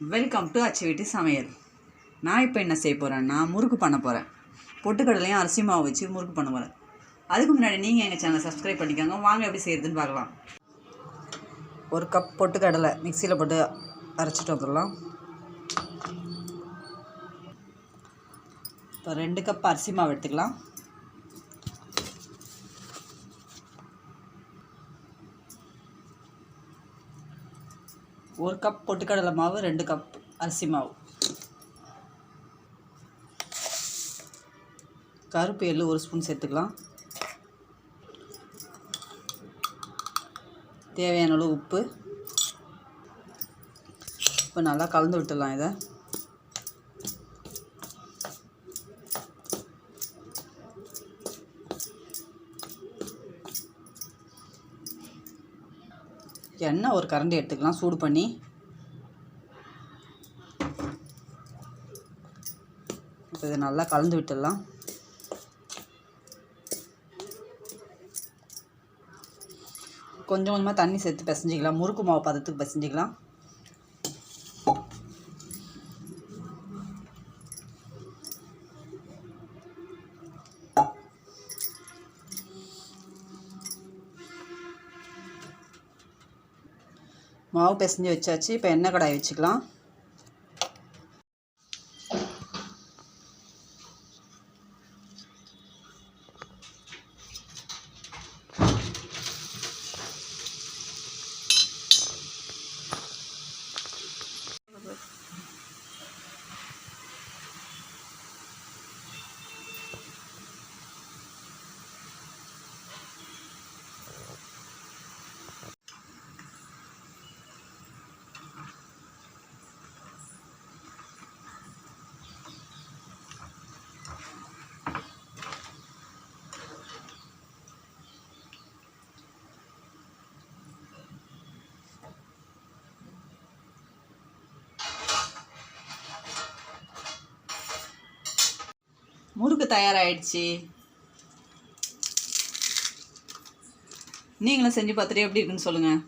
Welcome to அச்சு வீட்டு சமையல். நான் இப்போ என்ன செய்ய போகிறேன்னா முறுக்கு பண்ண போகிறேன். பொட்டுக்கடலையும் அரிசி மாவு வச்சு முறுக்கு பண்ண போகிறேன். அதுக்கு முன்னாடி நீங்கள் எங்கள் சேனலை சப்ஸ்கிரைப் பண்ணிக்கோங்க. வாங்க எப்படி செய்கிறதுன்னு பார்க்கலாம். ஒரு கப் பொட்டுக்கடலை மிக்சியில் போட்டு அரைச்சிட்டு வந்துடலாம். இப்போ 2 கப் அரிசி மாவு எடுத்துக்கலாம். ஒரு கப் பொட்டுக்கடலை மாவு, 2 கப் அரிசி மாவு. கருப்பு எள்ளு 1 ஸ்பூன் சேர்த்துக்கலாம். தேவையான அளவு உப்பு. இப்போ நல்லா கலந்து விட்டுடலாம். இதை எண்ணெய் ஒரு கரண்டி எடுத்துக்கலாம் சூடு பண்ணி. இப்போ இதை நல்லா கலந்து விட்டுடலாம். கொஞ்சம் கொஞ்சமாக தண்ணி சேர்த்து பிசைஞ்சிக்கலாம். முறுக்கு மாவு பதத்துக்கு பிசைஞ்சிக்கலாம். மாவு பிசைஞ்சு வச்சாச்சு. இப்போ எண்ணெய் கடாய் வச்சுக்கலாம். முறுக்கு தயாராகிடுச்சு. நீங்களும் செஞ்சு பார்த்துட்டு எப்படி இருக்குன்னு சொல்லுங்கள்.